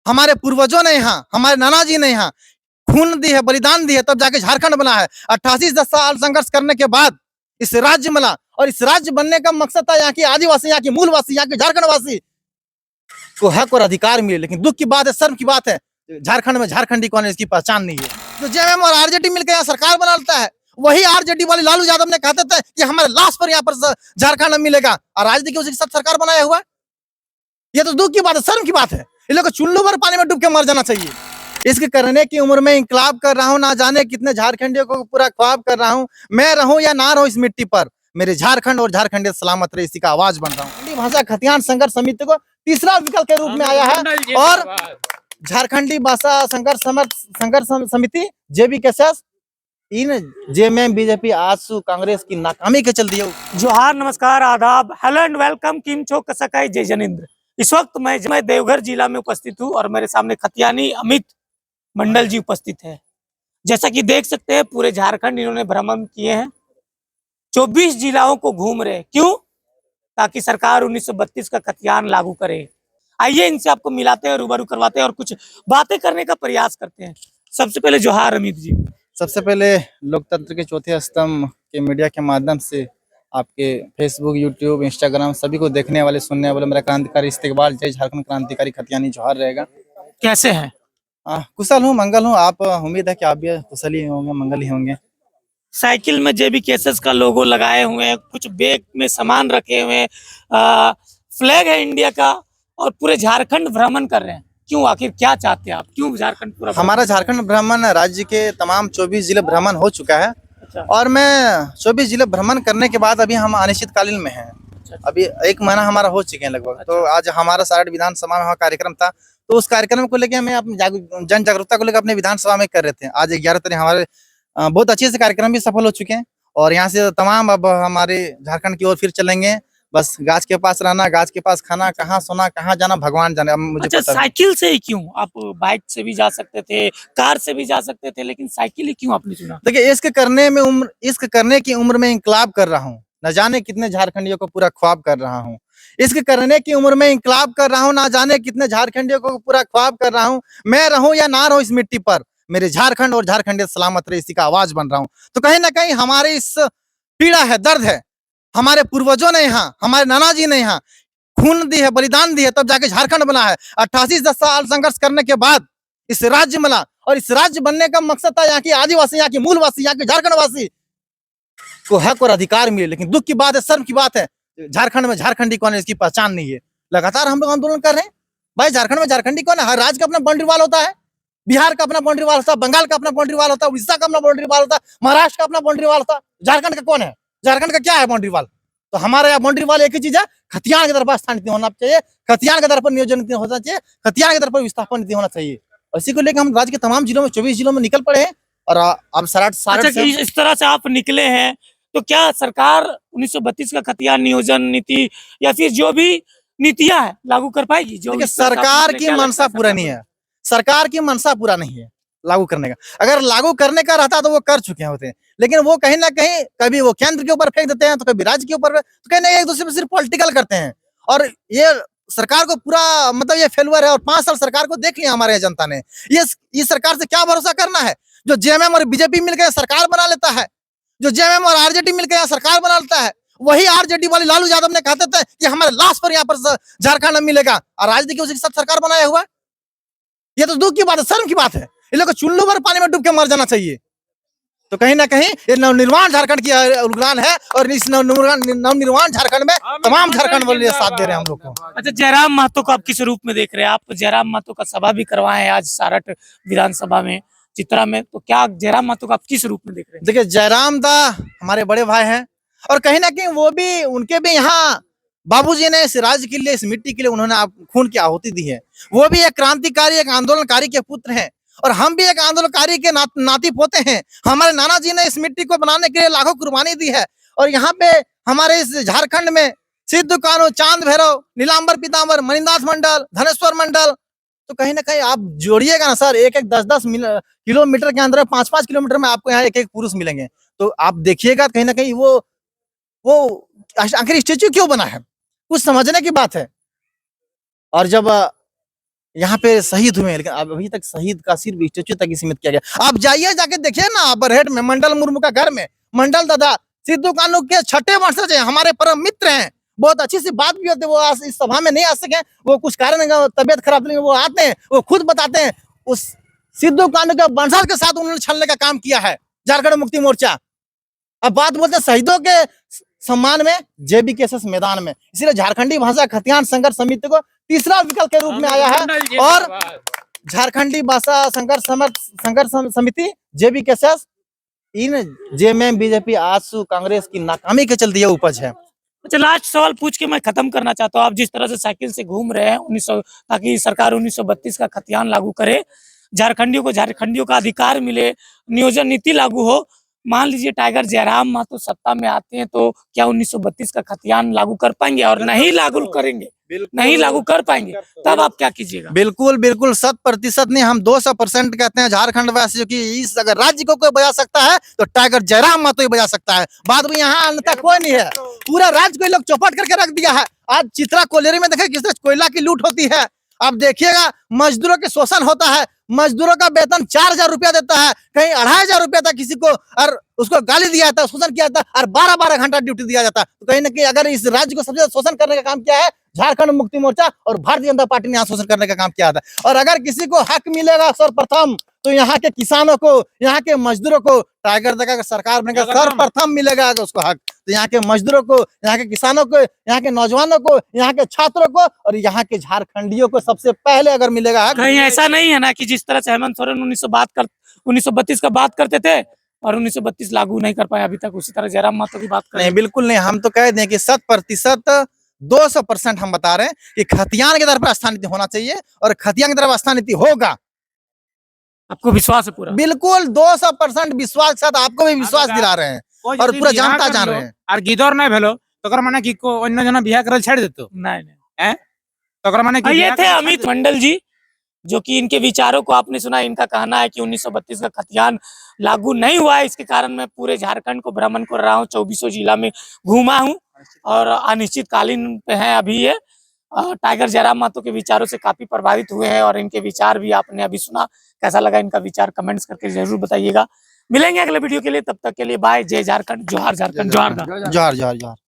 हमारे पूर्वजों ने यहाँ, हमारे नाना जी ने यहाँ खून दी है, बलिदान दी है, तब जाके झारखंड बना है। 88 साल संघर्ष करने के बाद इस राज्य मिला और इस राज्य बनने का मकसद था यहाँ की आदिवासी, यहाँ की मूलवासी, यहाँ के झारखंड वासी को हक और अधिकार मिले। लेकिन दुख की बात है, शर्म की बात है, झारखंड में झारखंडी कौन है इसकी पहचान नहीं है। तो जेएमएम और आरजेडी मिलकर यहाँ सरकार बना लेता है। वही आरजेडी वाले लालू यादव ने कहते थे कि हमारे लाश पर यहाँ पर झारखंड में मिलेगा, और आज देखिए उसके साथ सरकार बनाया हुआ है। ये तो दुख की बात है, शर्म की बात है। इन लोग को चुल्लू भर पानी में डूब के मर जाना चाहिए। इसके करने की उम्र में इंकलाब कर रहा हूँ, ना जाने कितने झारखंडियों को पूरा ख्वाब कर रहा हूँ। मैं रहूं या ना रहूं इस मिट्टी पर, मेरे झारखंड और झारखंडी सलामत रहे, इसी का आवाज बन रहा हूँ। हिंदी भाषा खतियान संघर्ष समिति को तीसरा विकल्प के रूप में आया है, और झारखंडी भाषा संघर्ष समिति जेबी कैसेस इन जेएमएम बीजेपी आजसू कांग्रेस की नाकामी के चलती है। जोहार, नमस्कार, आदाब, हेलो एंड वेलकम। किम छो कसकाई जय जनिंद्र। इस वक्त मैं देवघर जिला में उपस्थित हूँ और मेरे सामने खतियानी अमित मंडल जी उपस्थित है। जैसा कि देख सकते हैं पूरे झारखंड इन्होंने भ्रमण किए हैं, 24 जिलाओं को घूम रहे। क्यों? ताकि सरकार 1932 का खतियान लागू करे। आइए इनसे आपको मिलाते हैं, रूबरू करवाते हैं और कुछ बातें करने का प्रयास करते हैं। सबसे पहले जोहार अमित जी। सबसे पहले लोकतंत्र के चौथे स्तंभ के मीडिया के माध्यम से आपके फेसबुक, यूट्यूब, इंस्टाग्राम सभी को देखने वाले, सुनने वाले मेरा क्रांतिकारी इस्तेकबाल, जय झारखंड क्रांतिकारी खतियानी जोहार रहेगा। कैसे हैं? कुशल हूँ, मंगल हूँ। आप उम्मीद है कि आप भी कुशल ही होंगे, मंगल ही होंगे। साइकिल में जेबी केसेस का लोगो लगाए हुए हैं, कुछ बैग में सामान रखे हुए हैं, फ्लैग है इंडिया का, और पूरे झारखंड भ्रमण कर रहे हैं। क्यों? आखिर क्या चाहते हैं आप? क्यों झारखंड पूरा? हमारा झारखंड भ्रमण राज्य के तमाम 24 जिले भ्रमण हो चुका है। अच्छा। और मैं 24 जिले भ्रमण करने के बाद अभी हम अनिश्चितकालीन में हैं। अच्छा। अभी 1 महीना हमारा हो चुके हैं लगभग। अच्छा। तो आज हमारा सारठ विधानसभा में कार्यक्रम था, तो उस कार्यक्रम को लेकर हमें अपनी जन जागरूकता को लेकर अपने विधानसभा में कर रहे थे। आज 11 तारीख हमारे बहुत अच्छे से कार्यक्रम भी सफल हो चुके हैं, और यहाँ से तमाम अब हमारे झारखंड की ओर फिर चलेंगे। बस गाछ के पास रहना, गाछ के पास खाना, कहाँ सोना, कहाँ जाना भगवान जाने। अब मुझे अच्छा, पता साइकिल से ही क्यों? आप बाइक से भी जा सकते थे, कार से भी जा सकते थे, लेकिन साइकिल ही क्यों आपने चुना? देखिए, इश्क करने की उम्र में इंकलाब कर रहा हूँ, न जाने कितने झारखंडियों को पूरा ख्वाब कर रहा हूँ। इश्क करने की उम्र में इंकलाब कर रहा हूँ, ना जाने कितने झारखंडियों को पूरा ख्वाब कर रहा हूँ। मैं रहूं या ना रहूं इस मिट्टी पर, मेरे झारखंड और झारखंडी सलामत रहे, इसी का आवाज बन रहा हूँ। तो कहीं ना कहीं हमारे इस पीड़ा है, दर्द है। हमारे पूर्वजों ने यहाँ, हमारे नाना जी ने यहाँ खून दी है, बलिदान दी है, तब जाके झारखंड बना है। 88 साल संघर्ष करने के बाद इस राज्य मिला, और इस राज्य बनने का मकसद था यहाँ की आदिवासी, यहाँ की मूलवासी, यहाँ के झारखंड वासी को हक और अधिकार मिले। लेकिन दुख की बात है, शर्म की बात है, झारखंड में झारखंडी कौन है इसकी पहचान नहीं है। लगातार हम लोग आंदोलन कर रहे हैं। भाई, झारखंड में झारखंडी कौन है? हर राज्य का अपना बाउंड्री वाल होता है। बिहार का अपना बाउंड्री वाल होता है, बंगाल का अपना बाउंड्री वाल होता है, उड़ीसा का अपना बाउंड्री वाल होता है, महाराष्ट्र का अपना बाउंड्री वाल होता है। झारखंड का कौन है? झारखंड का क्या है बाउंड्री वाल? तो हमारे यहाँ बाउंड्री वाल एक ही चीज है, खतियान के दर पर स्थानित होना चाहिए, खतियान के दर पर नियोजन होना चाहिए, खतियान के दर पर विस्थापन होना चाहिए। इसी को लेकर हम राज्य के तमाम जिलों में 24 जिलों में निकल पड़े हैं। और अब अच्छा, इस तरह से आप निकले हैं, तो क्या सरकार 1932 का खतियान नियोजन नीति या फिर जो भी नीतियां है लागू कर पाएगी? जो सरकार की मंशा पूरा नहीं है, सरकार की मंशा पूरा नहीं है लागू करने का। अगर लागू करने का रहता तो वो कर चुके होते हैं, लेकिन वो कहीं ना कहीं कभी वो केंद्र के ऊपर फेंक देते हैं, तो कभी राज्य के ऊपर, तो कहीं ना एक दूसरे में सिर्फ पॉलिटिकल करते हैं। और ये सरकार को पूरा मतलब ये फेलुअर है। और 5 साल सरकार को देख लिया हमारे जनता ने। ये सरकार से क्या भरोसा करना है? जो जेएमएम और बीजेपी मिलकर सरकार बना लेता है, जो जेएमएम और आरजेडी मिलकर यहाँ सरकार बना लेता है, वही आरजेडी वाले लालू यादव ने कहते थे कि हमारे लाश पर यहाँ पर झारखंड में मिलेगा, और आज देखिए उसके साथ सरकार बनाया हुआ है। ये तो दुख की बात है, शर्म की बात है। इन लोग को चुल्लू भर पानी में डूब के मर जाना चाहिए। तो कहीं ना कहीं ये नवनिर्माण झारखंड की उलगुलान है, और इस नवनिर्माण झारखंड में तमाम झारखंड वाले साथ दे रहे हैं हम लोग को। अच्छा, जयराम महतो को आप किस रूप में देख रहे हैं? आप जयराम महतो का सभा भी करवाए आज सारठ विधानसभा में, चित्रा में, तो क्या जयराम महतो को आप किस रूप में देख रहे हैं? देखिए, जयराम दा हमारे बड़े भाई हैं, और कहीं ना कहीं वो भी, उनके भी यहाँ बाबूजी ने इस राज्य के लिए, इस मिट्टी के लिए उन्होंने खून की आहुति दी है। वो भी एक क्रांतिकारी, एक आंदोलनकारी के पुत्र हैं, और हम भी एक आंदोलनकारी के नाती पोते हैं। हमारे नाना जी ने इस मिट्टी को बनाने के लिए लाखों कुर्बानी दी है, और यहाँ पे हमारे इस झारखंड में सिद्धू कान्हू, चांद भैरव, नीलांबर पीताम्बर, मणिदास मंडल, धनेश्वर मंडल, तो कहीं ना कहीं आप जोड़िएगा ना सर, एक 10-10 किलोमीटर के अंदर, 5-5 किलोमीटर में आपको यहाँ एक पुरुष मिलेंगे। तो आप देखिएगा कहीं ना कहीं वो आखिर स्टेच्यू क्यों बना है, कुछ समझने की बात है। और जब यहाँ पे शहीद हुए हैं, लेकिन अभी तक शहीद का सिर्फ स्टेच्यू तक ही सीमित किया गया। आप जाइए जाके देखिए ना बरहेट में मंडल मुर्मू का घर में, मंडल दादा सिद्धू कानू के छठे वंशज हैं, हमारे परम मित्र हैं, बहुत अच्छी सी बात भी होती है। वो आज इस सभा में नहीं आ सके, वो कुछ कारण तबियत खराब, लेकिन वो आते हैं, वो खुद बताते हैं उस सिद्धू कानू के वंशज के साथ उन्होंने छलने का काम किया है झारखंड मुक्ति मोर्चा। अब बात बोलते हैं शहीदों के सम्मान में JBKSS मैदान में, इसलिए झारखंडी भाषा खतियान संघर्ष समिति को तीसरा विकल्प के रूप में आया है। और झारखंडी भाषा संघर्ष समिति JBKSS इन JMM BJP आजसू कांग्रेस की नाकामी के चलते यह उपज है। अच्छा, लास्ट सवाल पूछ के मैं खत्म करना चाहता हूँ। आप जिस तरह से साइकिल से घूम रहे हैं 1900 ताकि सरकार 1932 का खतियान लागू करे, झारखंडियों का अधिकार मिले, नियोजन नीति लागू हो, मान लीजिए टाइगर जयराम मातो सत्ता में आते हैं तो क्या 1932 का खतियान लागू कर पाएंगे? और नहीं लागू करेंगे, नहीं लागू कर पाएंगे, तब आप क्या कीजिएगा? बिल्कुल बिल्कुल 100% नहीं, हम 200% कहते हैं झारखंड वासी की इस अगर राज्य को कोई बजा सकता है तो टाइगर जयराम मातो ही बजा सकता है। बाद में यहाँ अन्यथा कोई नहीं है, पूरा राज्य को लोग चौपट करके रख दिया है। आज चित्रा कोयलेरी में देखे किस तरह कोयला की लूट होती है, आप देखिएगा मजदूरों के शोषण होता है, मजदूरों का वेतन 4,000 रुपया देता है, कहीं 2,500 रुपया था किसी को, और उसको गाली दिया जाता है, शोषण किया जाता है, और 12-12 घंटा ड्यूटी दिया जाता है। तो कहीं ना कहीं अगर इस राज्य को सबसे ज्यादा शोषण करने का काम किया है झारखंड मुक्ति मोर्चा और भारतीय जनता पार्टी ने यहाँ शोषण करने का काम किया था। और अगर किसी को हक मिलेगा सर्वप्रथम तो यहाँ के किसानों को, यहाँ के मजदूरों को, टाइगर दगा का सरकार बनेगा सर्वप्रथम मिलेगा उसको हक। तो यहाँ के मजदूरों को, यहाँ के किसानों को, यहाँ के नौजवानों को, यहाँ के छात्रों को और यहाँ के झारखंडियों को सबसे पहले अगर मिलेगा हक। कहीं ऐसा नहीं है ना कि जिस तरह से हेमंत सोरेन 1932 का बात करते थे और 1932 लागू नहीं कर पाए अभी तक, उसी तरह जयराम मातो की बात नहीं, बिल्कुल नहीं, हम तो कह दें कि 100% 200% हम बता रहे हैं कि खतियान की तरफ स्थान नीति होना चाहिए और खतियान की तरफ स्थान नीति होगा। आपको विश्वास है पूरा? बिल्कुल 200% विश्वास के साथ आपको भी विश्वास दिला रहे हैं और पूरा जनता जान रहे हैं। और गिदर नहीं भेलो तो माने कि अन्य जना बियाह करल छाड़ देतो नहीं हैं, तो माने कि ये थे अमित मंडल जी, जो कि इनके विचारों को आपने सुना। इनका कहना है कि 1932 का खतियान लागू नहीं हुआ है, इसके कारण मैं पूरे झारखंड को भ्रमण कर रहा हूँ, 24 जिला में घूमा हूँ और अनिश्चितकालीन पे है अभी ये। टाइगर जयराम मातो के विचारों से काफी प्रभावित हुए हैं और इनके विचार भी आपने अभी सुना। कैसा लगा इनका विचार कमेंट्स करके जरूर बताइएगा। मिलेंगे अगले वीडियो के लिए, तब तक के लिए बाय। जय झारखंड, जोहार झारखंड, जोहार। जोहार जोहार जोहार।